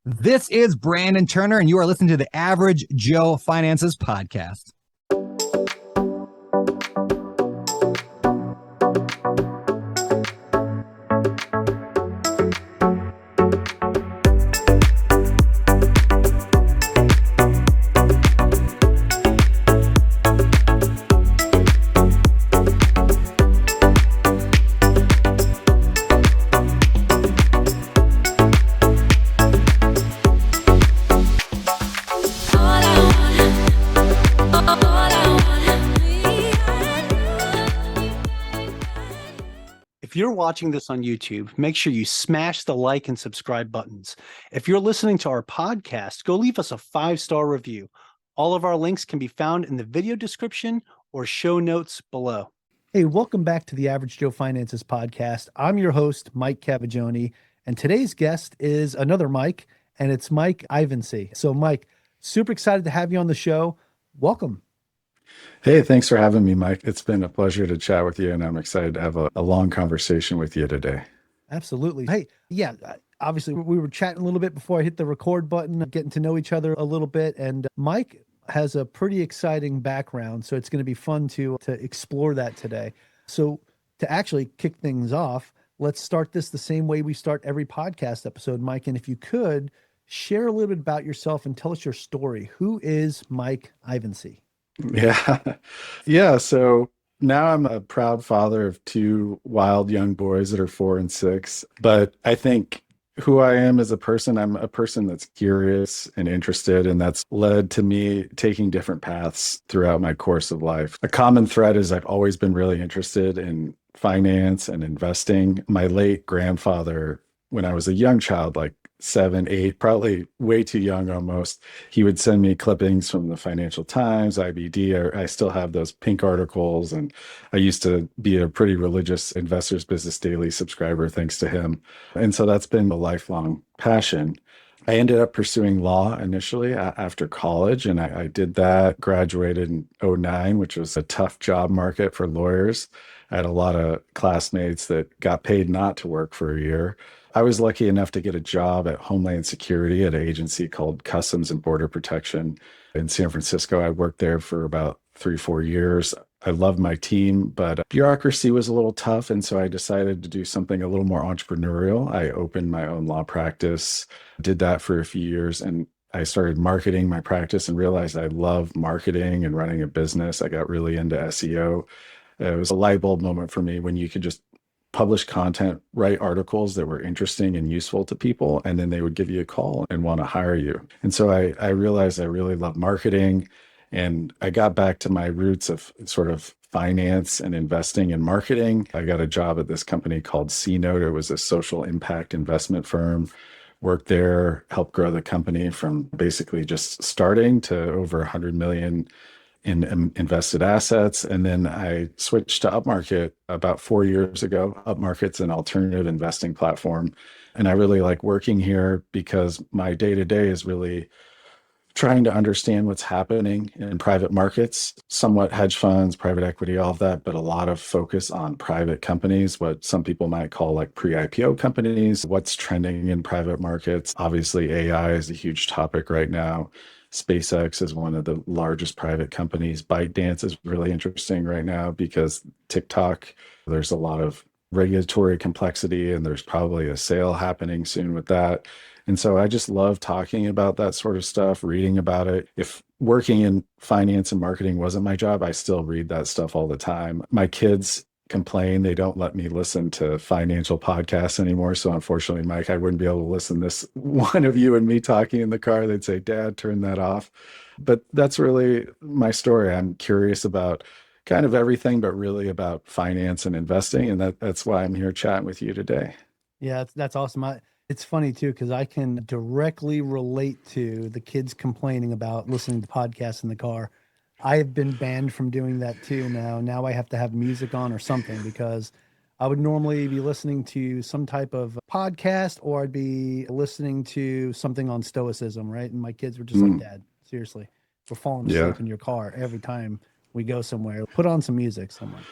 This is Brandon Turner, and you are listening to the Average Joe Finances podcast. If you're watching this on YouTube, make sure you smash the like and subscribe buttons. If you're listening to our podcast, go leave us a 5-star review. All of our links can be found in the video description or show notes below. Hey, welcome back to the Average Joe Finances podcast. I'm your host, Mike Cavagioni, and today's guest is another Mike, and it's Mike Ivancie. So, Mike, super excited to have you on the show. Welcome. Hey, thanks for having me, Mike. It's been a pleasure to chat with you, and I'm excited to have a long conversation with you today. Absolutely. Hey, yeah, obviously we were chatting a little bit before I hit the record button, getting to know each other a little bit, and Mike has a pretty exciting background, so it's going to be fun to explore that today. So to actually kick things off, let's start this the same way we start every podcast episode, Mike, and if you could, share a little bit about yourself and tell us your story. Who is Mike Ivancie? Yeah. So now I'm a proud father of 2 wild young boys that are 4 and 6. But I think who I am as a person, I'm a person that's curious and interested, and that's led to me taking different paths throughout my course of life. A common thread is I've always been really interested in finance and investing. My late grandfather, when I was a young child, like 7, 8, probably way too young almost, he would send me clippings from the Financial Times, IBD. I still have those pink articles, and I used to be a pretty religious Investors Business Daily subscriber thanks to him. And so that's been a lifelong passion. I ended up pursuing law initially after college, and I did that, graduated in 2009, which was a tough job market for lawyers. I had a lot of classmates that got paid not to work for a year. I was lucky enough to get a job at Homeland Security at an agency called Customs and Border Protection in San Francisco. I worked there for about 3-4 years. I loved my team, but bureaucracy was a little tough. And so I decided to do something a little more entrepreneurial. I opened my own law practice, did that for a few years, and I started marketing my practice and realized I love marketing and running a business. I got really into SEO. It was a light bulb moment for me when you could just publish content, write articles that were interesting and useful to people, and then they would give you a call and want to hire you. And so I realized I really love marketing, and I got back to my roots of sort of finance and investing and marketing. I got a job at this company called C-Note. It was a social impact investment firm. Worked there, helped grow the company from basically just starting to over 100 million in invested assets. And then I switched to Upmarket about 4 years ago. Upmarket's an alternative investing platform. And I really like working here because my day-to-day is really trying to understand what's happening in private markets, somewhat hedge funds, private equity, all of that, but a lot of focus on private companies, what some people might call like pre-IPO companies, what's trending in private markets. Obviously, AI is a huge topic right now. SpaceX is one of the largest private companies. ByteDance is really interesting right now because TikTok, there's a lot of regulatory complexity and there's probably a sale happening soon with that. And so I just love talking about that sort of stuff, reading about it. If working in finance and marketing wasn't my job, I still read that stuff all the time. My kids complain they don't let me listen to financial podcasts anymore. So unfortunately, Mike, I wouldn't be able to listen to this one of you and me talking in the car. They'd say, Dad, turn that off. But that's really my story. I'm curious about kind of everything, but really about finance and investing. And that's why I'm here chatting with you today. Yeah, that's awesome. It's funny too, because I can directly relate to the kids complaining about listening to podcasts in the car. I have been banned from doing that too now. Now I have to have music on or something because I would normally be listening to some type of podcast or I'd be listening to something on stoicism, right? And my kids were just like, Dad, seriously, we're falling asleep in your car every time we go somewhere. Put on some music somewhere.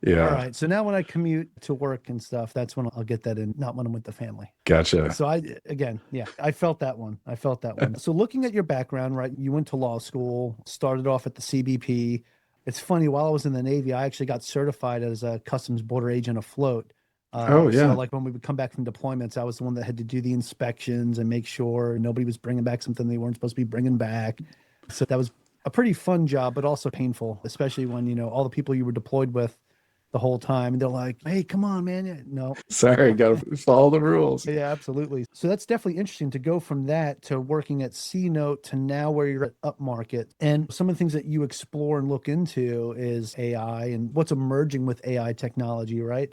Yeah. All right. So now when I commute to work and stuff, that's when I'll get that in, not when I'm with the family. Gotcha. So I felt that one. I felt that one. So looking at your background, right? You went to law school, started off at the CBP. It's funny, while I was in the Navy, I actually got certified as a customs border agent afloat. Oh, yeah. So like when we would come back from deployments, I was the one that had to do the inspections and make sure nobody was bringing back something they weren't supposed to be bringing back. So that was a pretty fun job, but also painful, especially when, all the people you were deployed with the whole time. And they're like, hey, come on, man. Yeah, no. Sorry, got to follow the rules. Yeah, absolutely. So that's definitely interesting to go from that to working at C Note to now where you're at Upmarket. And some of the things that you explore and look into is AI and what's emerging with AI technology, right?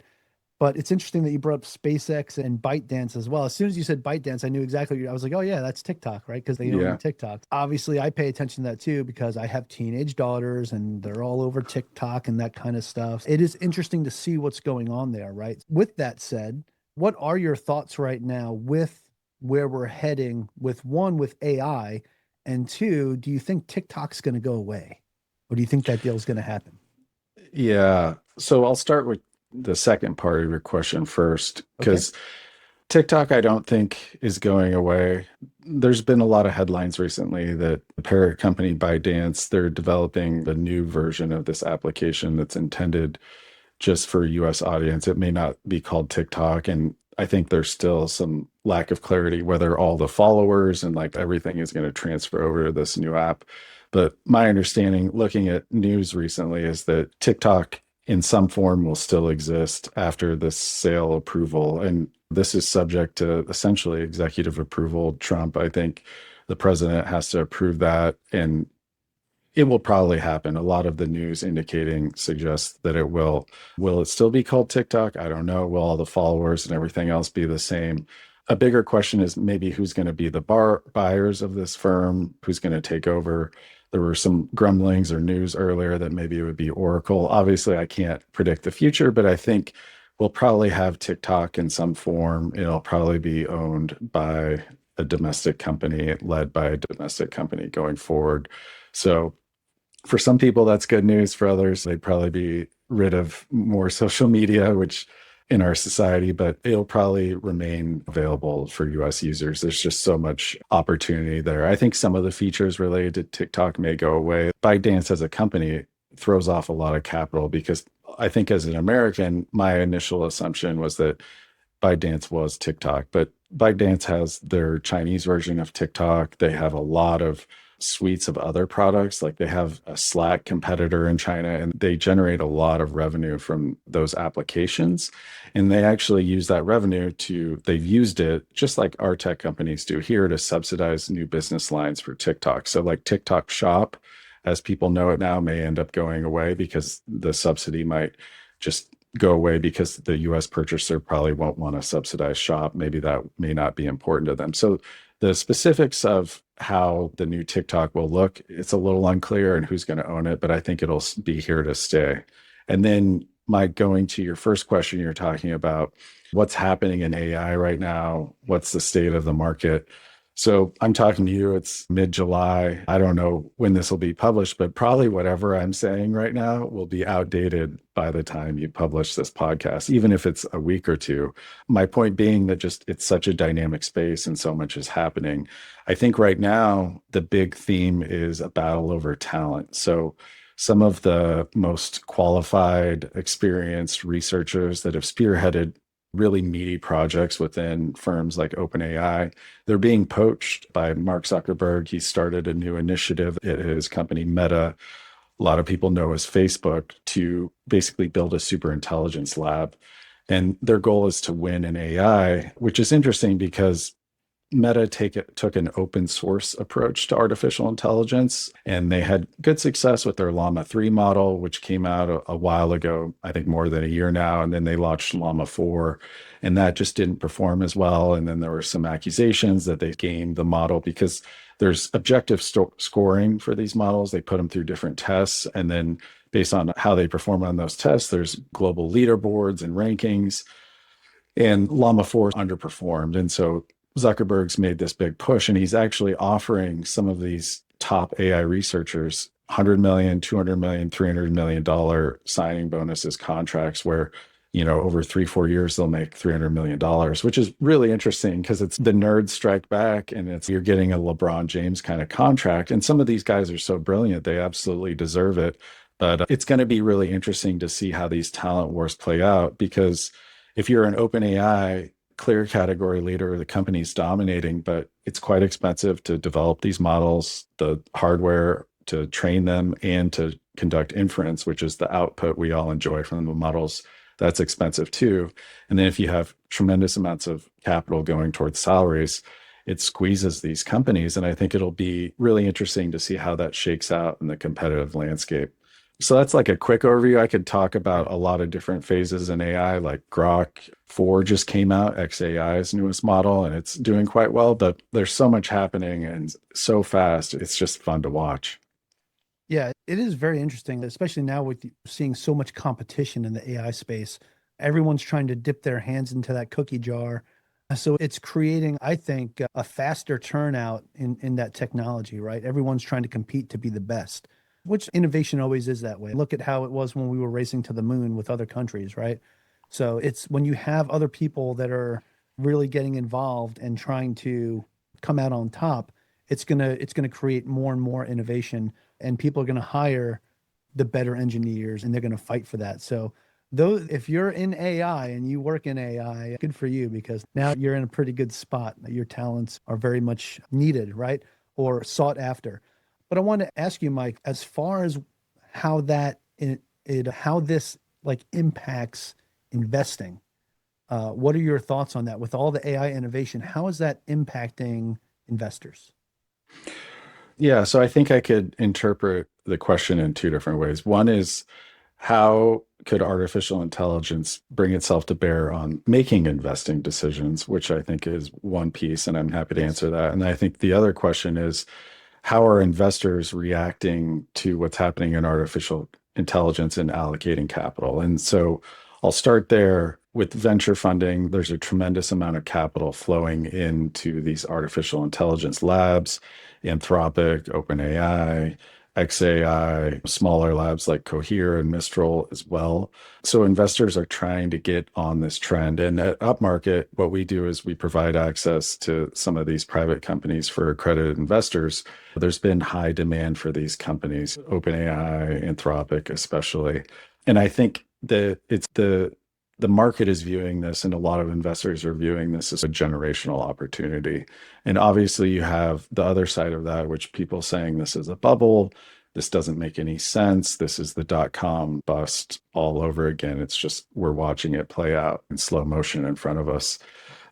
But it's interesting that you brought up SpaceX and ByteDance as well. As soon as you said ByteDance, I knew exactly. I was like, oh yeah, that's TikTok, right? Because they own TikTok. Obviously, I pay attention to that too because I have teenage daughters and they're all over TikTok and that kind of stuff. It is interesting to see what's going on there, right? With that said, what are your thoughts right now with where we're heading with AI, and two, do you think TikTok's going to go away, or do you think that deal's going to happen? Yeah. So I'll start with the second part of your question first, because TikTok, I don't think is going away. There's been a lot of headlines recently that the parent company ByteDance, they're developing a new version of this application that's intended just for US audience. It may not be called TikTok. And I think there's still some lack of clarity whether all the followers and like everything is going to transfer over to this new app. But my understanding, looking at news recently, is that TikTok in some form will still exist after this sale approval. And this is subject to essentially executive approval. Trump, I think the president has to approve that. And it will probably happen. A lot of the news indicating suggests that it will. Will it still be called TikTok? I don't know. Will all the followers and everything else be the same? A bigger question is maybe who's going to be the buyers of this firm, who's going to take over. There were some grumblings or news earlier that maybe it would be Oracle. Obviously, I can't predict the future, but I think we'll probably have TikTok in some form. It'll probably be owned by a domestic company, led by a domestic company going forward. So for some people, that's good news. For others, they'd probably be rid of more social media, which in our society, but it'll probably remain available for US users. There's just so much opportunity there. I think some of the features related to TikTok may go away. ByteDance as a company throws off a lot of capital because I think as an American, my initial assumption was that ByteDance was TikTok, but ByteDance has their Chinese version of TikTok. They have a lot of suites of other products. Like they have a Slack competitor in China, and they generate a lot of revenue from those applications. And they actually use that revenue they've used it just like our tech companies do here to subsidize new business lines for TikTok. So like TikTok Shop, as people know it now, may end up going away because the subsidy might just go away because the US purchaser probably won't want to subsidize Shop. Maybe that may not be important to them. So the specifics of how the new TikTok will look, it's a little unclear and who's going to own it, but I think it'll be here to stay. And then Mike, going to your first question, you're talking about what's happening in AI right now. What's the state of the market? So I'm talking to you, it's mid-July. I don't know when this will be published, but probably whatever I'm saying right now will be outdated by the time you publish this podcast, even if it's a week or two. My point being that just it's such a dynamic space and so much is happening. I think right now, the big theme is a battle over talent. So some of the most qualified, experienced researchers that have spearheaded really meaty projects within firms like OpenAI, they're being poached by Mark Zuckerberg. He started a new initiative at his company Meta, a lot of people know as Facebook, to basically build a super intelligence lab. And their goal is to win in AI, which is interesting because Meta took an open source approach to artificial intelligence, and they had good success with their Llama 3 model, which came out a while ago, I think more than a year now. And then they launched Llama 4, and that just didn't perform as well. And then there were some accusations that they gamed the model because there's objective scoring for these models. They put them through different tests, and then based on how they perform on those tests, there's global leaderboards and rankings. And Llama 4 underperformed. And so Zuckerberg's made this big push, and he's actually offering some of these top AI researchers $100 million, $200 million, $300 million signing bonuses contracts where, over 3-4 years, they'll make $300 million, which is really interesting because it's the nerds strike back and you're getting a LeBron James kind of contract. And some of these guys are so brilliant, they absolutely deserve it. But it's going to be really interesting to see how these talent wars play out, because if you're an OpenAI, clear category leader, the company's dominating, but it's quite expensive to develop these models, the hardware to train them, and to conduct inference, which is the output we all enjoy from the models. That's expensive too. And then if you have tremendous amounts of capital going towards salaries, it squeezes these companies. And I think it'll be really interesting to see how that shakes out in the competitive landscape. So that's like a quick overview. I could talk about a lot of different phases in AI, like Grok 4 just came out, XAI's newest model, and it's doing quite well, but there's so much happening and so fast. It's just fun to watch. Yeah, it is very interesting, especially now with seeing so much competition in the AI space. Everyone's trying to dip their hands into that cookie jar. So it's creating, I think, a faster turnout in that technology, right? Everyone's trying to compete to be the best, which innovation always is that way. Look at how it was when we were racing to the moon with other countries, right? So it's when you have other people that are really getting involved and trying to come out on top, it's gonna create more and more innovation, and people are gonna hire the better engineers, and they're gonna fight for that. So if you're in AI and you work in AI, good for you, because now you're in a pretty good spot. Your talents are very much needed, right? Or sought after. But I want to ask you, Mike, as far as how how this like impacts investing, what are your thoughts on that? With all the AI innovation, how is that impacting investors? Yeah, so I think I could interpret the question in two different ways. One is, how could artificial intelligence bring itself to bear on making investing decisions, which I think is one piece, and I'm happy to answer that. And I think the other question is, how are investors reacting to what's happening in artificial intelligence and allocating capital? And so I'll start there. With venture funding, there's a tremendous amount of capital flowing into these artificial intelligence labs, Anthropic, OpenAI, XAI, smaller labs like Cohere and Mistral as well. So investors are trying to get on this trend. And at Upmarket, what we do is we provide access to some of these private companies for accredited investors. There's been high demand for these companies, OpenAI, Anthropic especially. And I think that it's the market is viewing this, and a lot of investors are viewing this as a generational opportunity. And obviously you have the other side of that, which people saying this is a bubble. This doesn't make any sense. This is the dot-com bust all over again. It's just, we're watching it play out in slow motion in front of us.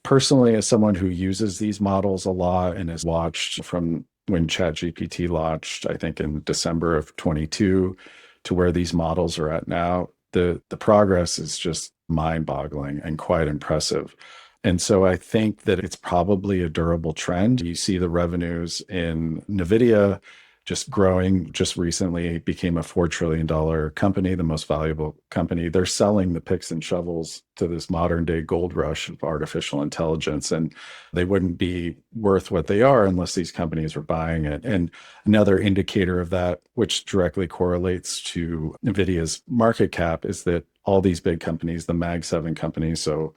Personally, as someone who uses these models a lot and has watched from when ChatGPT launched, I think in December of 22, to where these models are at now, the progress is just mind-boggling and quite impressive. And so I think that it's probably a durable trend. You see the revenues in NVIDIA just growing, just recently became a $4 trillion company, the most valuable company. They're selling the picks and shovels to this modern day gold rush of artificial intelligence. And they wouldn't be worth what they are unless these companies were buying it. And another indicator of that, which directly correlates to NVIDIA's market cap, is that all these big companies, the Mag 7 companies, so,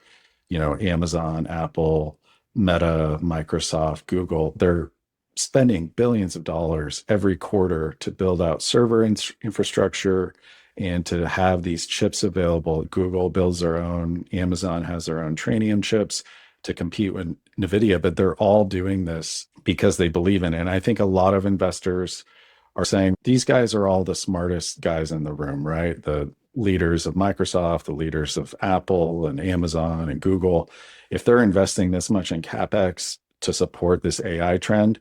Amazon, Apple, Meta, Microsoft, Google, they're spending billions of dollars every quarter to build out server infrastructure and to have these chips available. Google builds their own, Amazon has their own Trainium chips to compete with NVIDIA, but they're all doing this because they believe in it. And I think a lot of investors are saying these guys are all the smartest guys in the room, right? The leaders of Microsoft, the leaders of Apple and Amazon and Google. If they're investing this much in CapEx to support this AI trend,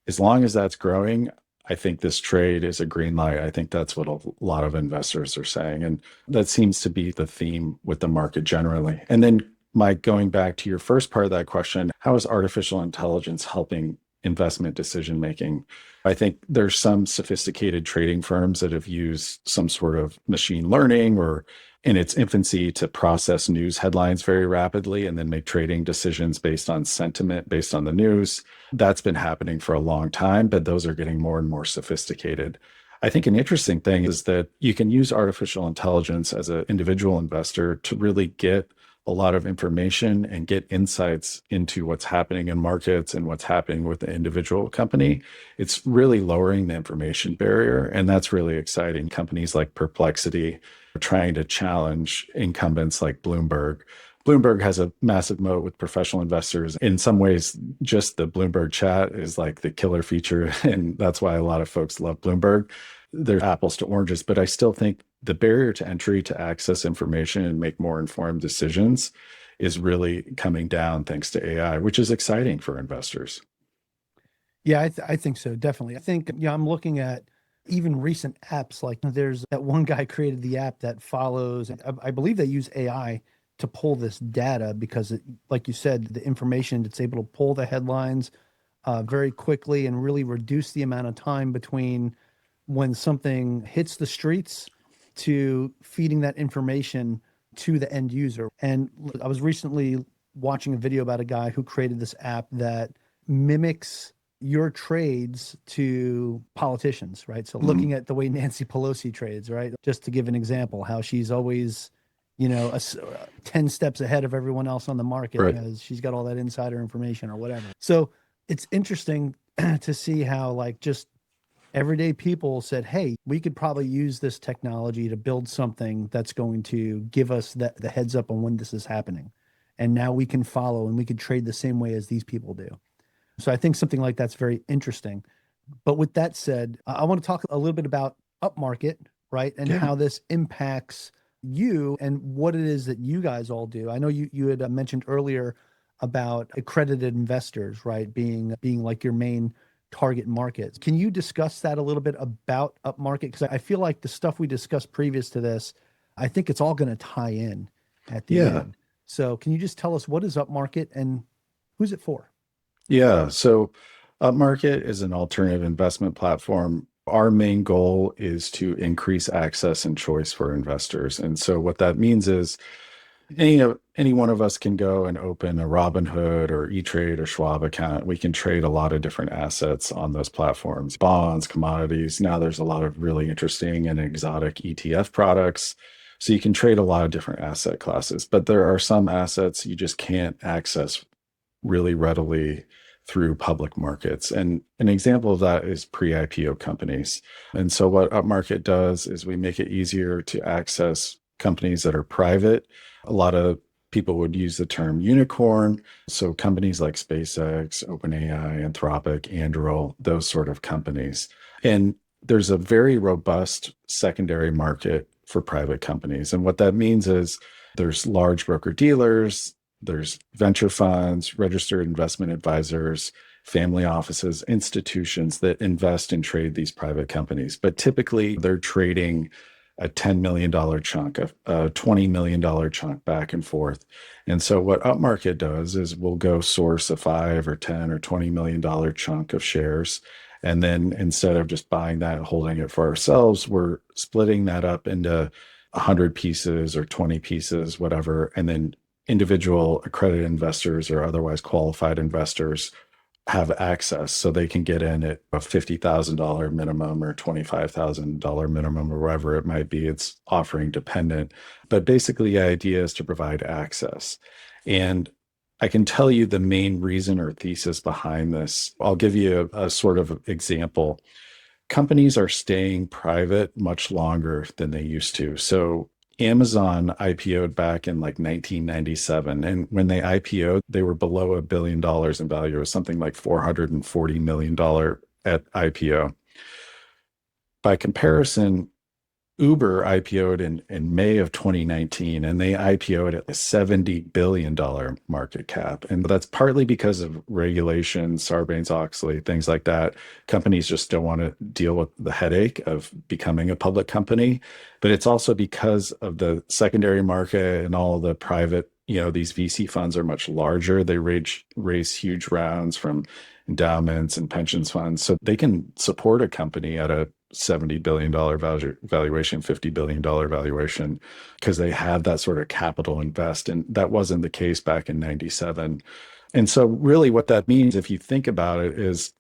as long as that's growing, I think this trade is a green light. I think that's what a lot of investors are saying. And that seems to be the theme with the market generally. And then, Mike, going back to your first part of that question, how is artificial intelligence helping investment decision making? I think there's some sophisticated trading firms that have used some sort of machine learning or in its infancy to process news headlines very rapidly and then make trading decisions based on sentiment, based on the news. That's been happening for a long time, but those are getting more and more sophisticated. I think an interesting thing is that you can use artificial intelligence as an individual investor to really get a lot of information and get insights into what's happening in markets and what's happening with the individual company. It's really lowering the information barrier. And that's really exciting. Companies like Perplexity are trying to challenge incumbents like Bloomberg. Bloomberg has a massive moat with professional investors. In some ways, just the Bloomberg chat is like the killer feature. And that's why a lot of folks love Bloomberg. They're apples to oranges, but I still think the barrier to entry to access information and make more informed decisions is really coming down thanks to AI, which is exciting for investors. Yeah, I think so. Definitely. I think, I'm looking at even recent apps. Like there's that one guy created the app that follows, I believe they use AI to pull this data because like you said, the information, it's able to pull the headlines very quickly and really reduce the amount of time between when something hits the streets to feeding that information to the end user. And I was recently watching a video about a guy who created this app that mimics your trades to politicians, right? So looking at the way Nancy Pelosi trades, right? Just to give an example, how she's always, 10 steps ahead of everyone else on the market because she's got all that insider information or whatever. So it's interesting to see how like just everyday people said, hey, we could probably use this technology to build something that's going to give us the heads up on when this is happening. And now we can follow and we could trade the same way as these people do. So I think something like that's very interesting. But with that said, I want to talk a little bit about Upmarket, right? And how this impacts you and what it is that you guys all do. I know you had mentioned earlier about accredited investors, right? Being like your main target markets. Can you discuss that a little bit about Upmarket? Because I feel like the stuff we discussed previous to this, I think it's all going to tie in at the end. So can you just tell us what is Upmarket and who's it for? Yeah. So Upmarket is an alternative investment platform. Our main goal is to increase access and choice for investors. And so what that means is any one of us can go and open a Robinhood or E-Trade or Schwab account. We can trade a lot of different assets on those platforms, bonds, commodities. Now there's a lot of really interesting and exotic ETF products. So you can trade a lot of different asset classes, but there are some assets you just can't access really readily through public markets. And an example of that is pre-IPO companies. And so what Upmarket does is we make it easier to access companies that are private. A lot of people would use the term unicorn. So companies like SpaceX, OpenAI, Anthropic, Anduril, those sort of companies. And there's a very robust secondary market for private companies. And what that means is there's large broker dealers, there's venture funds, registered investment advisors, family offices, institutions that invest and trade these private companies. But typically they're trading a $10 million chunk, a $20 million chunk back and forth. And so what Upmarket does is we'll go source a 5 or 10 or $20 million chunk of shares. And then instead of just buying that and holding it for ourselves, we're splitting that up into 100 pieces or 20 pieces, whatever. And then individual accredited investors or otherwise qualified investors have access, so they can get in at a $50,000 minimum or $25,000 minimum or whatever it might be. It's offering dependent, but basically the idea is to provide access. And I can tell you the main reason or thesis behind this. I'll give you a sort of example. Companies are staying private much longer than they used to. So Amazon IPO'd back in like 1997. And when they IPO'd, they were below $1 billion in value. It was something like $440 million at IPO. By comparison, Uber IPO'd in May of 2019, and they IPO'd at a $70 billion market cap. And that's partly because of regulations, Sarbanes-Oxley, things like that. Companies just don't want to deal with the headache of becoming a public company. But it's also because of the secondary market and all the private, these VC funds are much larger. They raise huge rounds from endowments and pensions funds. So they can support a company at a $70 billion valuation, $50 billion valuation, because they have that sort of capital invest. And that wasn't the case back in 97. And so really what that means, if you think about it, is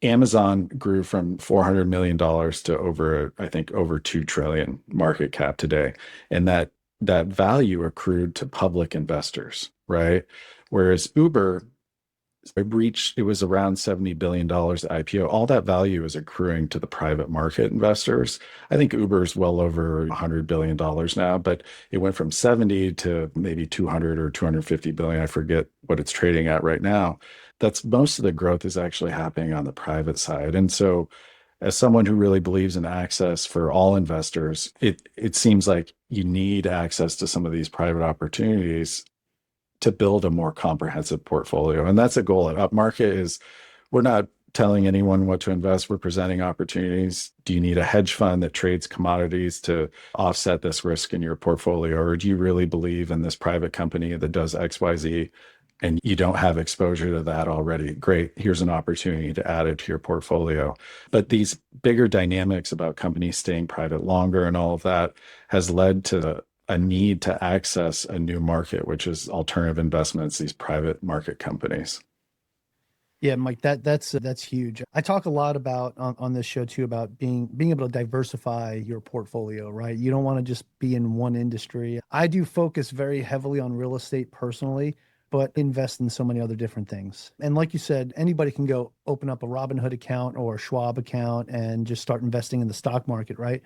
Amazon grew from $400 million to I think over 2 trillion market cap today. And that value accrued to public investors, right? Whereas Uber, it was around $70 billion IPO. All that value is accruing to the private market investors. I think Uber is well over $100 billion now, but it went from 70 to maybe 200 or 250 billion. I forget what it's trading at right now. That's most of the growth is actually happening on the private side. And so as someone who really believes in access for all investors, it seems like you need access to some of these private opportunities to build a more comprehensive portfolio. And that's a goal at Upmarket is we're not telling anyone what to invest. We're presenting opportunities. Do you need a hedge fund that trades commodities to offset this risk in your portfolio? Or do you really believe in this private company that does XYZ and you don't have exposure to that already? Great. Here's an opportunity to add it to your portfolio. But these bigger dynamics about companies staying private longer and all of that has led to a need to access a new market, which is alternative investments, these private market companies. Yeah, Mike, that's huge. I talk a lot about on this show too about being able to diversify your portfolio, right? You don't want to just be in one industry. I do focus very heavily on real estate personally, but invest in so many other different things. And like you said, anybody can go open up a Robinhood account or a Schwab account and just start investing in the stock market, right?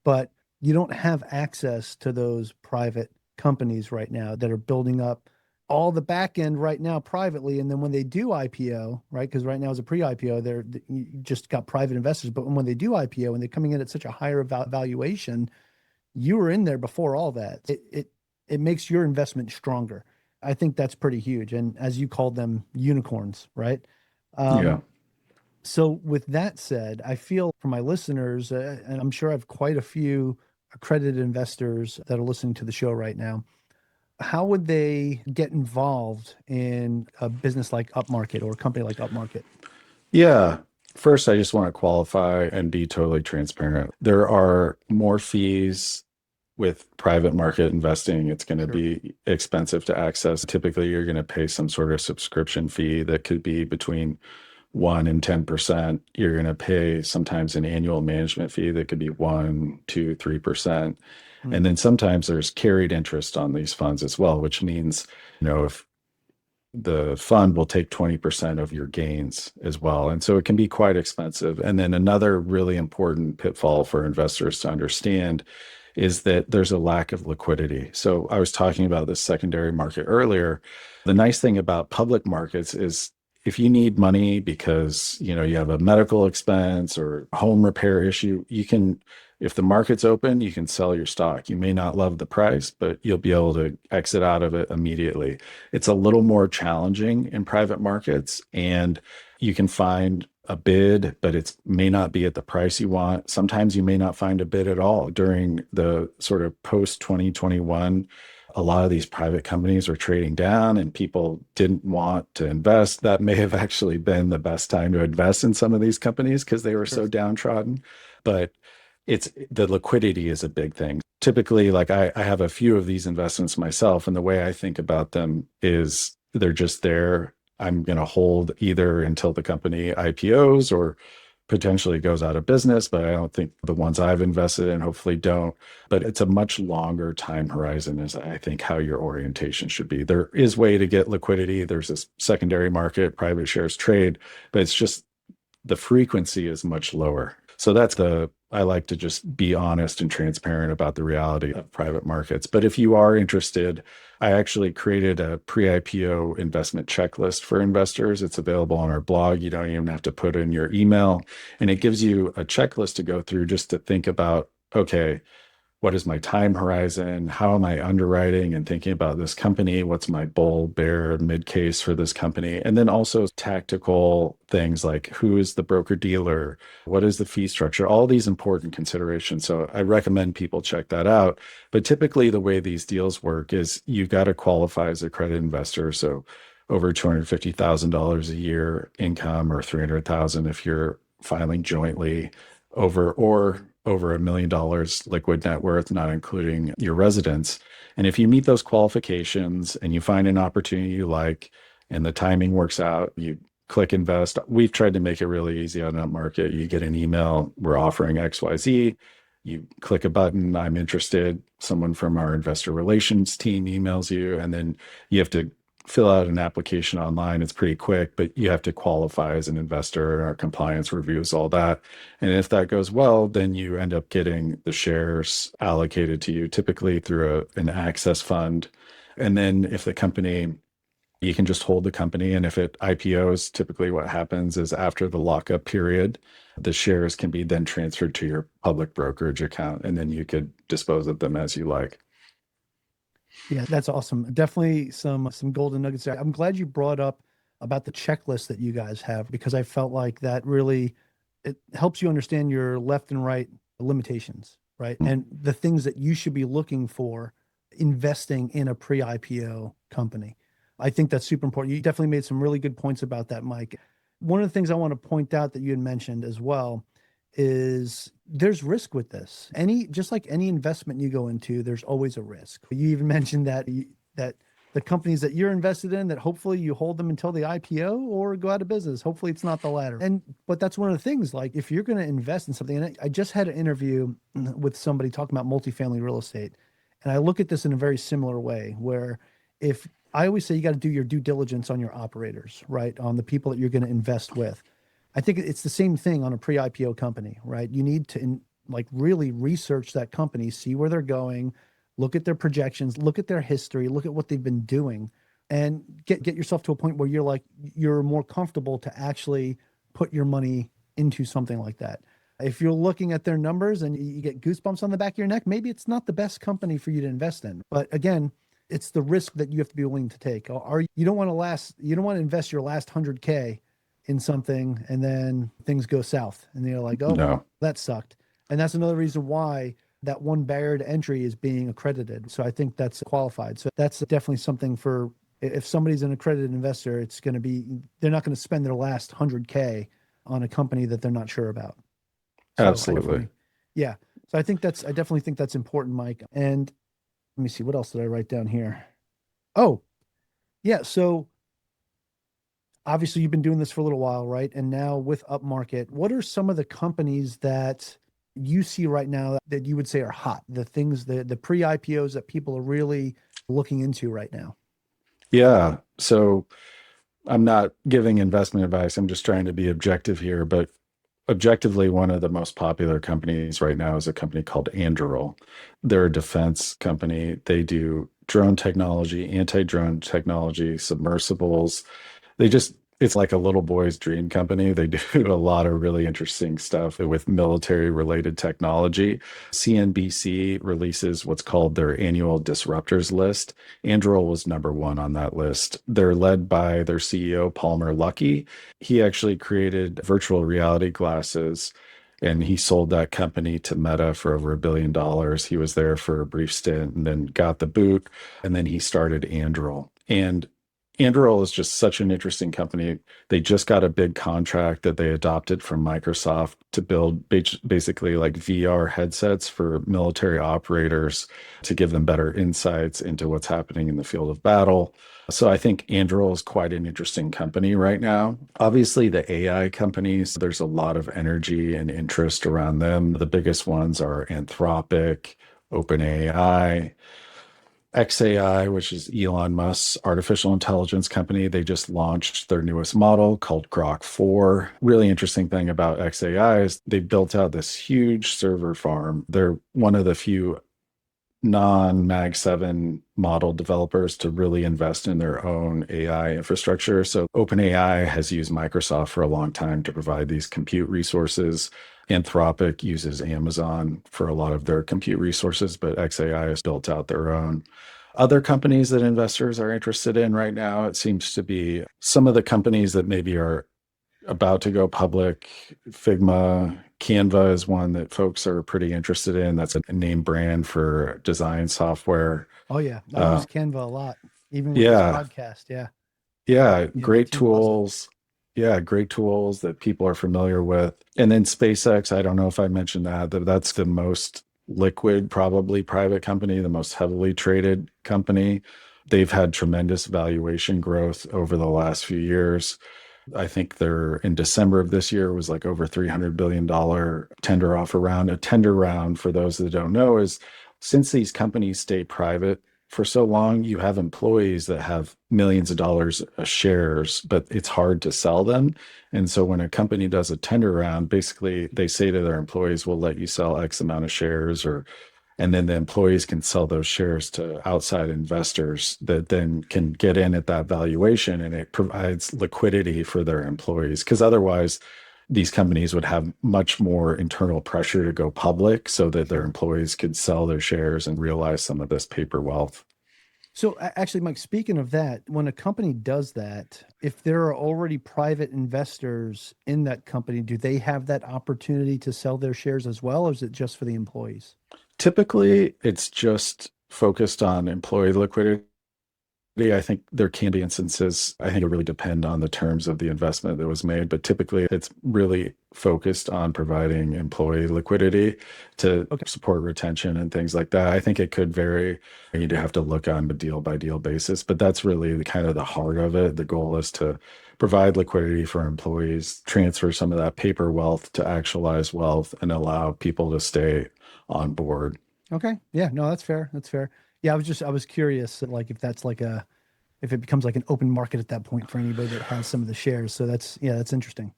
But you don't have access to those private companies right now that are building up all the back end right now privately. And then when they do IPO, right? Because right now is a pre-IPO, you just got private investors. But when they do IPO and they're coming in at such a higher valuation, you were in there before all that. It makes your investment stronger. I think that's pretty huge. And as you called them, unicorns, right? Yeah. So with that said, I feel for my listeners, and I'm sure I have quite a few accredited investors that are listening to the show right now, how would they get involved in a business like Upmarket or a company like Upmarket? Yeah. First, I just want to qualify and be totally transparent. There are more fees with private market investing. It's going to be expensive to access. Typically, you're going to pay some sort of subscription fee that could be between 1 and 10%. You're going to pay sometimes an annual management fee that could be 1, 2, 3%. And then sometimes there's carried interest on these funds as well, which means, if the fund will take 20% of your gains as well. And so it can be quite expensive. And then another really important pitfall for investors to understand is that there's a lack of liquidity. So I was talking about the secondary market earlier. The nice thing about public markets is if you need money because, you have a medical expense or home repair issue, if the market's open, you can sell your stock. You may not love the price, but you'll be able to exit out of it immediately. It's a little more challenging in private markets, and you can find a bid, but it may not be at the price you want. Sometimes you may not find a bid at all. During the sort of post 2021, a lot of these private companies were trading down and people didn't want to invest. That may have actually been the best time to invest in some of these companies because they were so downtrodden. But the liquidity is a big thing. Typically, like I have a few of these investments myself, and the way I think about them is they're just there. I'm going to hold either until the company IPOs or potentially goes out of business, but I don't think the ones I've invested in hopefully don't. But it's a much longer time horizon is I think how your orientation should be. There is way to get liquidity. There's this secondary market, private shares trade, but it's just the frequency is much lower. So I like to just be honest and transparent about the reality of private markets. But if you are interested, I actually created a pre-IPO investment checklist for investors. It's available on our blog. You don't even have to put in your email. And it gives you a checklist to go through just to think about, okay, what is my time horizon? How am I underwriting and thinking about this company? What's my bull, bear, mid case for this company? And then also tactical things like who is the broker dealer? What is the fee structure? All these important considerations. So I recommend people check that out. But typically the way these deals work is you've got to qualify as a credit investor. So over $250,000 a year income or $300,000 if you're filing jointly over $1 million liquid net worth, not including your residence. And if you meet those qualifications and you find an opportunity you like and the timing works out, you click invest. We've tried to make it really easy on Upmarket. You get an email, we're offering XYZ. You click a button, I'm interested. Someone from our investor relations team emails you, and then you have to fill out an application online. It's pretty quick, but you have to qualify as an investor. Our compliance reviews all that. And if that goes well, then you end up getting the shares allocated to you, typically through an access fund. And then if the company, you can just hold the company. And if it IPOs, typically what happens is after the lockup period, the shares can be then transferred to your public brokerage account, and then you could dispose of them as you like. Yeah, that's awesome. Definitely some golden nuggets there. I'm glad you brought up about the checklist that you guys have, because I felt like that really, it helps you understand your left and right limitations, right? And the things that you should be looking for investing in a pre-IPO company. I think that's super important. You definitely made some really good points about that, Mike. One of the things I want to point out that you had mentioned as well is there's risk with this. Just like any investment you go into, there's always a risk. You even mentioned that that the companies that you're invested in, that hopefully you hold them until the IPO or go out of business. Hopefully it's not the latter. But that's one of the things, like if you're going to invest in something, and I just had an interview with somebody talking about multifamily real estate. And I look at this in a very similar way, where if I always say you got to do your due diligence on your operators, right? On the people that you're going to invest with. I think it's the same thing on a pre-IPO company, right? You need to really research that company, see where they're going, look at their projections, look at their history, look at what they've been doing, and get yourself to a point where you're more comfortable to actually put your money into something like that. If you're looking at their numbers and you get goosebumps on the back of your neck, maybe it's not the best company for you to invest in. But again, it's the risk that you have to be willing to take. You don't want to invest your last 100K in something and then things go south and you're like, oh, No. that sucked. And that's another reason why that one barrier to entry is being accredited. So I think that's qualified. So that's definitely something for, if somebody's an accredited investor, they're not going to spend their last 100K on a company that they're not sure about. So Absolutely. Yeah. So I definitely think that's important, Mike. And let me see, what else did I write down here? Oh, yeah. So obviously you've been doing this for a little while, right? And now with Upmarket, what are some of the companies that you see right now that you would say are hot? The things, the pre-IPOs that people are really looking into right now? Yeah. So I'm not giving investment advice. I'm just trying to be objective here. But objectively, one of the most popular companies right now is a company called Anduril. They're a defense company. They do drone technology, anti-drone technology, submersibles. It's like a little boy's dream company. They do a lot of really interesting stuff with military related technology. CNBC releases what's called their annual disruptors list. Anduril was number one on that list. They're led by their CEO, Palmer Luckey. He actually created virtual reality glasses, and he sold that company to Meta for over $1 billion. He was there for a brief stint and then got the boot, and then he started Anduril. And Anduril is just such an interesting company. They just got a big contract that they adopted from Microsoft to build basically like VR headsets for military operators to give them better insights into what's happening in the field of battle. So I think Anduril is quite an interesting company right now. Obviously, the AI companies, there's a lot of energy and interest around them. The biggest ones are Anthropic, OpenAI, XAI, which is Elon Musk's artificial intelligence company. They just launched their newest model called Grok 4. Really interesting thing about XAI is they built out this huge server farm. They're one of the few non-Mag 7 model developers to really invest in their own AI infrastructure. So OpenAI has used Microsoft for a long time to provide these compute resources. Anthropic uses Amazon for a lot of their compute resources, but XAI has built out their own. Other companies that investors are interested in right now, it seems to be some of the companies that maybe are about to go public. Figma, Canva is one that folks are pretty interested in. That's a name brand for design software. Oh yeah. I use Canva a lot, even with this podcast. Yeah. Yeah. Great tools. Yeah, great tools that people are familiar with. And then SpaceX, I don't know if I mentioned that, that's the most liquid, probably private company, the most heavily traded company. They've had tremendous valuation growth over the last few years. I think they're in December of this year was like over $300 billion tender offer round. A tender round, for those that don't know, is since these companies stay private for so long, you have employees that have millions of dollars of shares, but it's hard to sell them. And so when a company does a tender round, basically they say to their employees, we'll let you sell X amount of shares, or and then the employees can sell those shares to outside investors that then can get in at that valuation, and it provides liquidity for their employees, because otherwise these companies would have much more internal pressure to go public so that their employees could sell their shares and realize some of this paper wealth. So actually, Mike, speaking of that, when a company does that, if there are already private investors in that company, do they have that opportunity to sell their shares as well, or is it just for the employees? Typically, it's just focused on employee liquidity. I think there can be instances, I think it really depend on the terms of the investment that was made, but typically it's really focused on providing employee liquidity to support retention and things like that. I think it could vary. You'd have to look on a deal by deal basis, but that's really the kind of the heart of it. The goal is to provide liquidity for employees, transfer some of that paper wealth to actualize wealth, and allow people to stay on board. Okay. Yeah, no, that's fair. That's fair. Yeah, I was curious, like if that's like if it becomes like an open market at that point for anybody that has some of the shares. So that's interesting.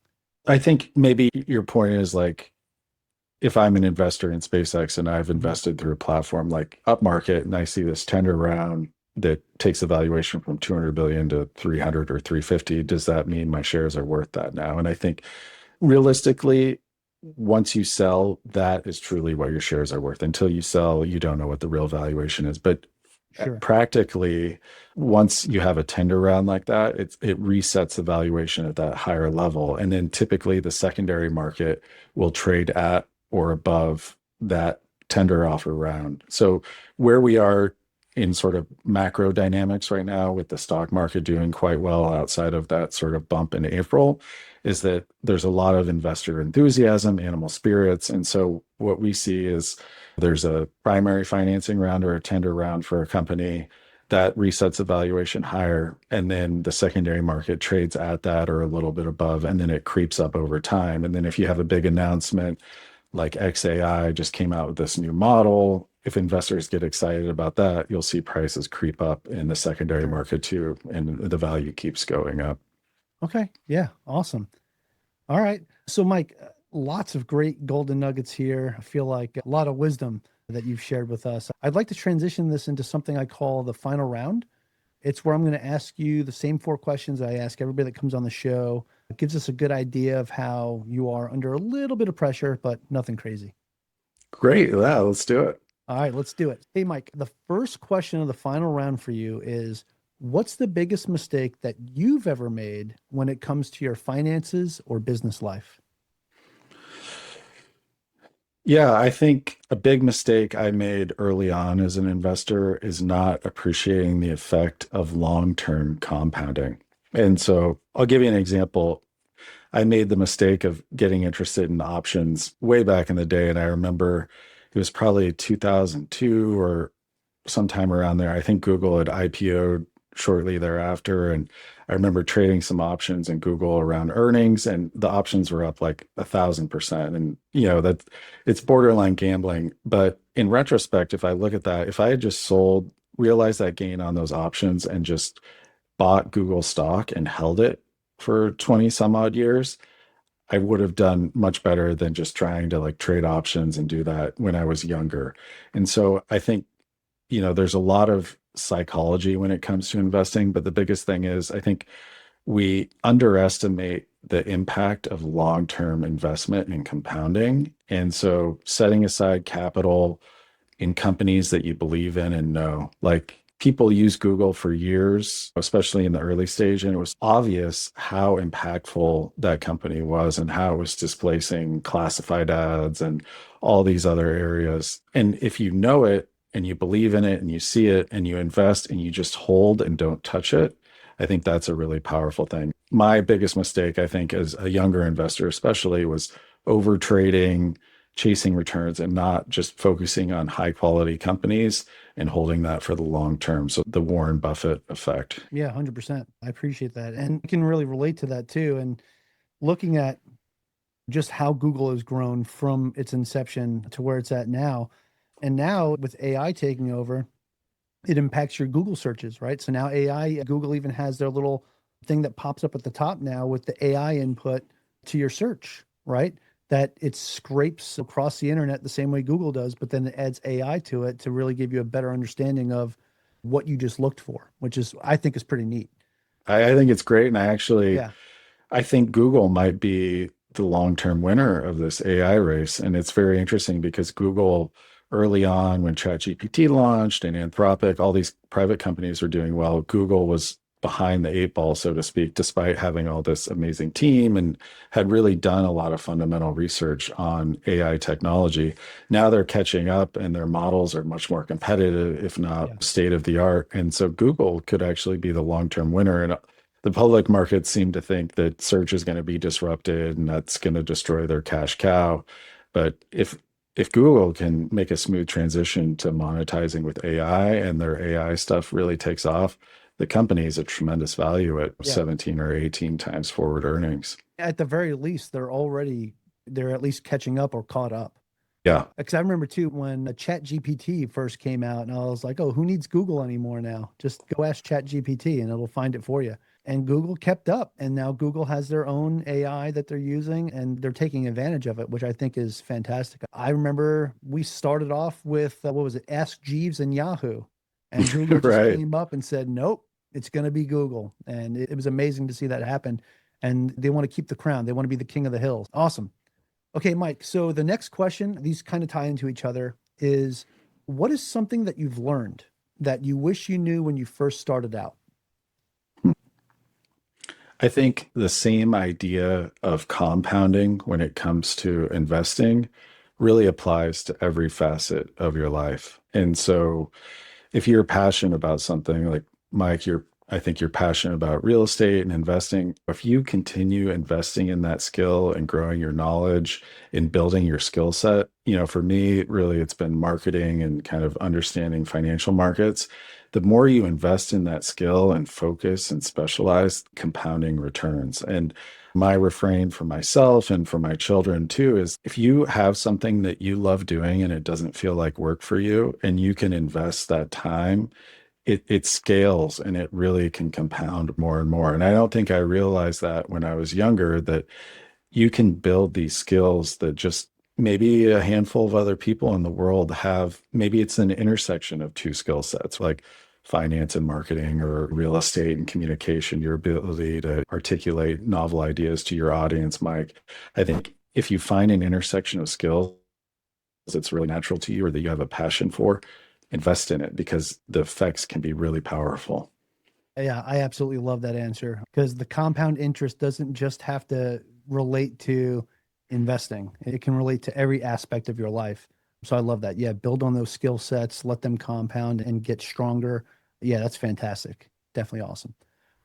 I think maybe your point is like, if I'm an investor in SpaceX and I've invested through a platform like Upmarket and I see this tender round that takes the valuation from 200 billion to 300 or 350, does that mean my shares are worth that now? And I think realistically, once you sell, that is truly what your shares are worth. Until you sell, you don't know what the real valuation is. But practically, once you have a tender round like that, it resets the valuation at that higher level. And then typically the secondary market will trade at or above that tender offer round. So where we are in sort of macro dynamics right now, with the stock market doing quite well outside of that sort of bump in April, is that there's a lot of investor enthusiasm, animal spirits. And so what we see is there's a primary financing round or a tender round for a company that resets the valuation higher. And then the secondary market trades at that or a little bit above, and then it creeps up over time. And then if you have a big announcement like XAI just came out with this new model, if investors get excited about that, you'll see prices creep up in the secondary market too, and the value keeps going up. Okay. Yeah. Awesome. All right. So Mike, lots of great golden nuggets here. I feel like a lot of wisdom that you've shared with us. I'd like to transition this into something I call the final round. It's where I'm going to ask you the same 4 questions I ask everybody that comes on the show. It gives us a good idea of how you are under a little bit of pressure, but nothing crazy. Great. Yeah, let's do it. All right, let's do it. Hey, Mike, the first question of the final round for you is, what's the biggest mistake that you've ever made when it comes to your finances or business life? Yeah, I think a big mistake I made early on as an investor is not appreciating the effect of long-term compounding. And so I'll give you an example. I made the mistake of getting interested in options way back in the day. And I remember it was probably 2002 or sometime around there. I think Google had IPO'd shortly thereafter. And I remember trading some options in Google around earnings, and the options were up like 1,000%. And, that it's borderline gambling. But in retrospect, if I look at that, if I had just sold, realized that gain on those options and just bought Google stock and held it for 20 some odd years, I would have done much better than just trying to like trade options and do that when I was younger. And so I think, there's a lot of psychology when it comes to investing, but the biggest thing is I think we underestimate the impact of long-term investment and compounding. And so setting aside capital in companies that you believe in and know, like people use Google for years, especially in the early stage, and it was obvious how impactful that company was and how it was displacing classified ads and all these other areas. And if you know it and you believe in it and you see it and you invest and you just hold and don't touch it, I think that's a really powerful thing. My biggest mistake, I think, as a younger investor especially, was over trading, chasing returns and not just focusing on high quality companies and holding that for the long term. So the Warren Buffett effect. Yeah, 100%. I appreciate that. And I can really relate to that too. And looking at just how Google has grown from its inception to where it's at now. And now with AI taking over, it impacts your Google searches, right? So now AI, Google even has their little thing that pops up at the top now with the AI input to your search, right? That it scrapes across the internet the same way Google does, but then it adds AI to it to really give you a better understanding of what you just looked for, which is, I think, is pretty neat. I think it's great. And Yeah. I think Google might be the long-term winner of this AI race. And it's very interesting because Google early on when ChatGPT launched and Anthropic, all these private companies were doing well. Google was behind the eight ball, so to speak, despite having all this amazing team and had really done a lot of fundamental research on AI technology. Now they're catching up and their models are much more competitive, if not state of the art. And so Google could actually be the long-term winner. And the public markets seem to think that search is going to be disrupted and that's going to destroy their cash cow. But if Google can make a smooth transition to monetizing with AI and their AI stuff really takes off, the company is a tremendous value at 17 or 18 times forward earnings. At the very least, they're at least catching up or caught up. Yeah. Because I remember too, when ChatGPT first came out and I was like, oh, who needs Google anymore now? Just go ask ChatGPT and it'll find it for you. And Google kept up. And now Google has their own AI that they're using and they're taking advantage of it, which I think is fantastic. I remember we started off with, what was it? Ask Jeeves and Yahoo. And Google just came up and said, nope, it's going to be Google. And it was amazing to see that happen. And they want to keep the crown. They want to be the king of the hills. Awesome. Okay, Mike. So the next question, these kind of tie into each other, is what is something that you've learned that you wish you knew when you first started out? I think the same idea of compounding when it comes to investing really applies to every facet of your life. And so if you're passionate about something like Mike, I think you're passionate about real estate and investing. If you continue investing in that skill and growing your knowledge and building your skill set, for me, really, it's been marketing and kind of understanding financial markets. The more you invest in that skill and focus and specialize, compounding returns. And my refrain for myself and for my children too is if you have something that you love doing and it doesn't feel like work for you and you can invest that time, it scales and it really can compound more and more. And I don't think I realized that when I was younger, that you can build these skills that just maybe a handful of other people in the world have. Maybe it's an intersection of two skill sets like finance and marketing or real estate and communication, your ability to articulate novel ideas to your audience, Mike. I think if you find an intersection of skills that's really natural to you or that you have a passion for, invest in it because the effects can be really powerful. Yeah, I absolutely love that answer because the compound interest doesn't just have to relate to investing. It can relate to every aspect of your life. So I love that. Yeah, build on those skill sets, let them compound and get stronger. Yeah, that's fantastic. Definitely awesome.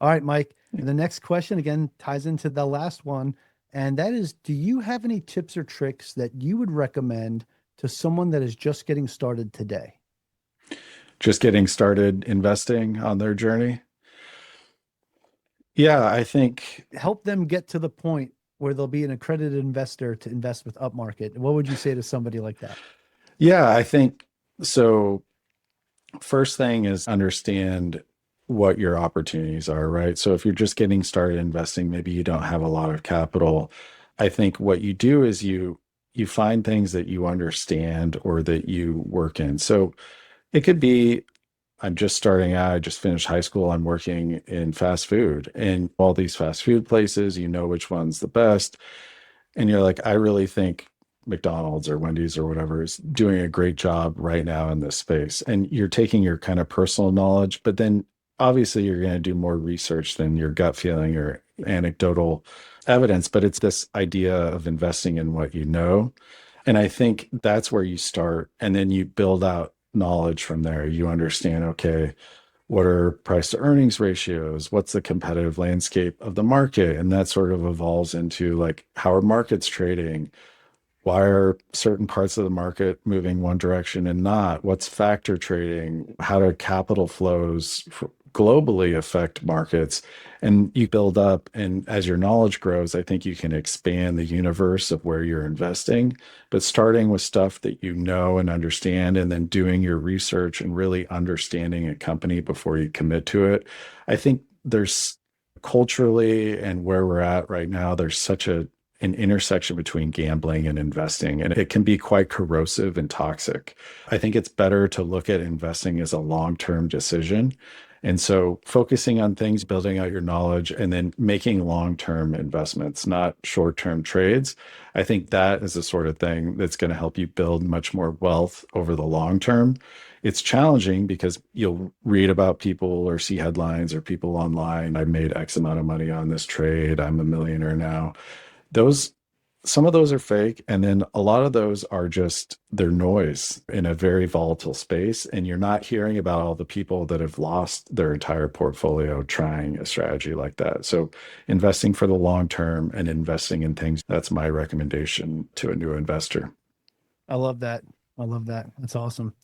All right, Mike. The next question again ties into the last one. And that is, do you have any tips or tricks that you would recommend to someone that is just getting started today? Just getting started investing on their journey? Yeah, I think help them get to the point where they'll be an accredited investor to invest with Upmarket. What would you say to somebody like that? Yeah, I think so. First thing is understand what your opportunities are, right? So if you're just getting started investing, maybe you don't have a lot of capital. I think what you do is you find things that you understand or that you work in. So it could be, I'm just starting out, I just finished high school, I'm working in fast food and all these fast food places, which one's the best. And you're like, I really think McDonald's or Wendy's or whatever is doing a great job right now in this space. And you're taking your kind of personal knowledge, but then obviously you're going to do more research than your gut feeling or anecdotal evidence, but it's this idea of investing in what you know. And I think that's where you start. And then you build out knowledge from there. You understand, okay, what are price to earnings ratios? What's the competitive landscape of the market? And that sort of evolves into like, how are markets trading? Why are certain parts of the market moving one direction and not? What's factor trading? How do capital flows globally affect markets? And you build up, and as your knowledge grows, I think you can expand the universe of where you're investing. But starting with stuff that you know and understand, and then doing your research and really understanding a company before you commit to it. I think there's culturally and where we're at right now, there's such an intersection between gambling and investing, and it can be quite corrosive and toxic. I think it's better to look at investing as a long-term decision. And so focusing on things, building out your knowledge, and then making long-term investments, not short-term trades. I think that is the sort of thing that's going to help you build much more wealth over the long term. It's challenging because you'll read about people or see headlines or people online. I made X amount of money on this trade. I'm a millionaire now. Those, some of those are fake, and then a lot of those are just their noise in a very volatile space, and you're not hearing about all the people that have lost their entire portfolio trying a strategy like that. So investing for the long term and investing in things, that's my recommendation to a new investor. I love that. I love that. That's awesome.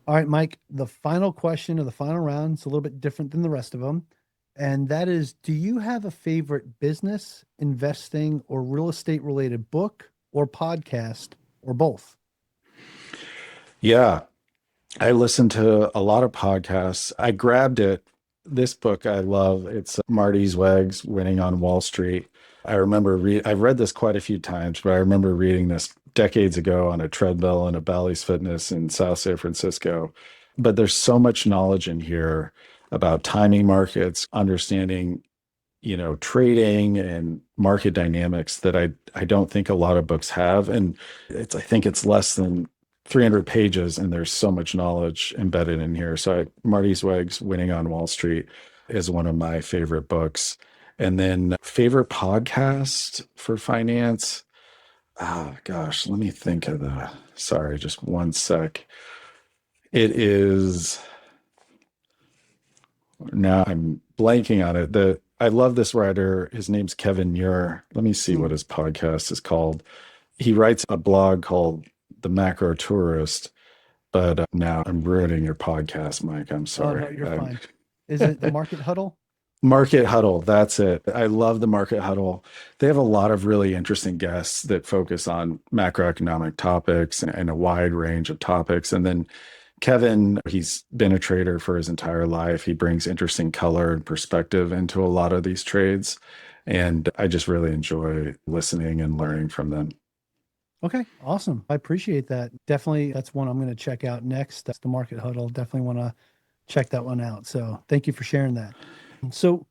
All right, Mike, the final question of the final round is a little bit different than the rest of them. And that is, do you have a favorite business, investing, or real estate related book or podcast or both? Yeah, I listen to a lot of podcasts. I grabbed it. This book I love. It's Marty Zweig's Winning on Wall Street. I remember I've read this quite a few times, but I remember reading this decades ago on a treadmill in a Bally's Fitness in South San Francisco. But there's so much knowledge in here about timing markets, understanding, trading and market dynamics that I don't think a lot of books have. And I think it's less than 300 pages, and there's so much knowledge embedded in here. So Marty Zweig's Winning on Wall Street is one of my favorite books. And then favorite podcast for finance. Gosh, let me think of sorry, just one sec. It is, now I'm blanking on it. I love this writer. His name's Kevin Muir. Let me see what his podcast is called. He writes a blog called The Macro Tourist, but now I'm ruining your podcast, Mike. I'm sorry. Oh, no, you're fine. Is it the Market Huddle? Market Huddle. That's it. I love the Market Huddle. They have a lot of really interesting guests that focus on macroeconomic topics and a wide range of topics. And then Kevin, he's been a trader for his entire life. He brings interesting color and perspective into a lot of these trades. And I just really enjoy listening and learning from them. Okay, awesome. I appreciate that. Definitely, that's one I'm going to check out next. That's the Market Huddle. Definitely want to check that one out. So thank you for sharing that. So,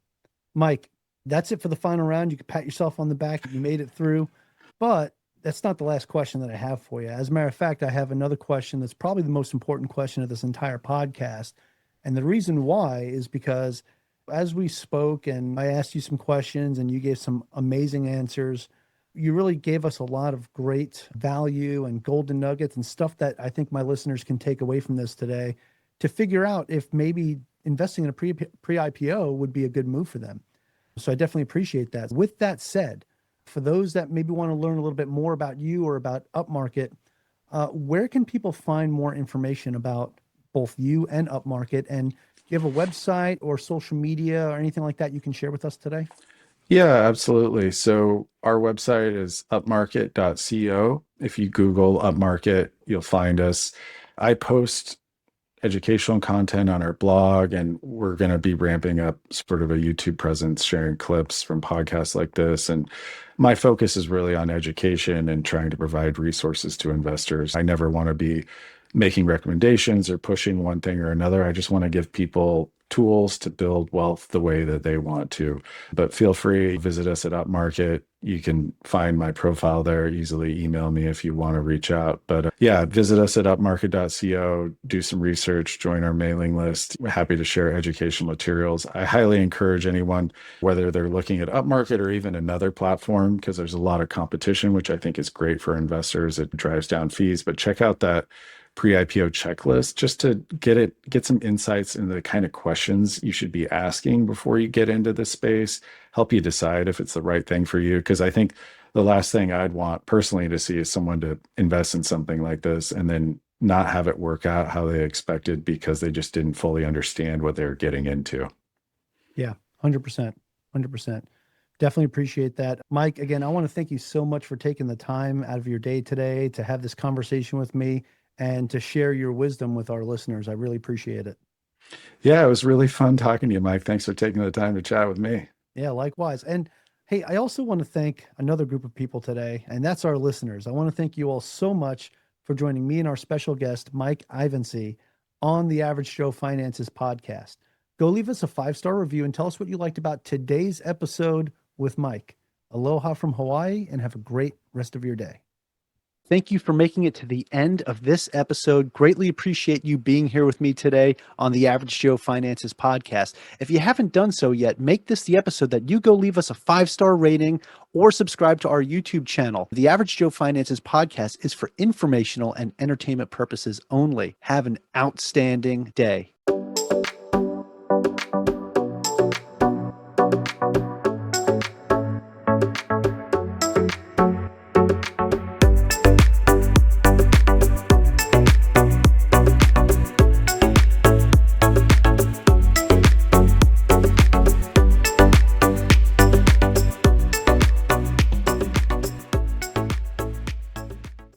Mike, that's it for the final round. You can pat yourself on the back if you made it through, but that's not the last question that I have for you. As a matter of fact, I have another question that's probably the most important question of this entire podcast. And the reason why is because as we spoke and I asked you some questions and you gave some amazing answers, you really gave us a lot of great value and golden nuggets and stuff that I think my listeners can take away from this today to figure out if maybe investing in a pre-IPO would be a good move for them. So I definitely appreciate that. With that said, for those that maybe want to learn a little bit more about you or about Upmarket, where can people find more information about both you and Upmarket? And do you have a website or social media or anything like that you can share with us today? Yeah, absolutely. So our website is upmarket.co. If you Google Upmarket, you'll find us. I post educational content on our blog, and we're going to be ramping up sort of a YouTube presence, sharing clips from podcasts like this. And my focus is really on education and trying to provide resources to investors. I never want to be making recommendations or pushing one thing or another. I just want to give people tools to build wealth the way that they want to. But feel free, visit us at Upmarket. You can find my profile there, easily email me if you want to reach out. But yeah, visit us at upmarket.co, do some research, join our mailing list. We're happy to share educational materials. I highly encourage anyone, whether they're looking at Upmarket or even another platform, because there's a lot of competition, which I think is great for investors. It drives down fees, but check out that pre-IPO checklist just to get some insights into the kind of questions you should be asking before you get into this space, help you decide if it's the right thing for you. Because I think the last thing I'd want personally to see is someone to invest in something like this and then not have it work out how they expected because they just didn't fully understand what they're getting into. Yeah, 100%. 100%. Definitely appreciate that. Mike, again, I want to thank you so much for taking the time out of your day today to have this conversation with me and to share your wisdom with our listeners. I really appreciate it. Yeah, it was really fun talking to you, Mike. Thanks for taking the time to chat with me. Yeah, likewise. And hey, I also want to thank another group of people today, and that's our listeners. I want to thank you all so much for joining me and our special guest, Mike Ivancie, on the Average Joe Finances podcast. Go leave us a 5-star review and tell us what you liked about today's episode with Mike. Aloha from Hawaii, and have a great rest of your day. Thank you for making it to the end of this episode. Greatly appreciate you being here with me today on the Average Joe Finances podcast. If you haven't done so yet, make this the episode that you go leave us a 5-star rating or subscribe to our YouTube channel. The Average Joe Finances podcast is for informational and entertainment purposes only. Have an outstanding day.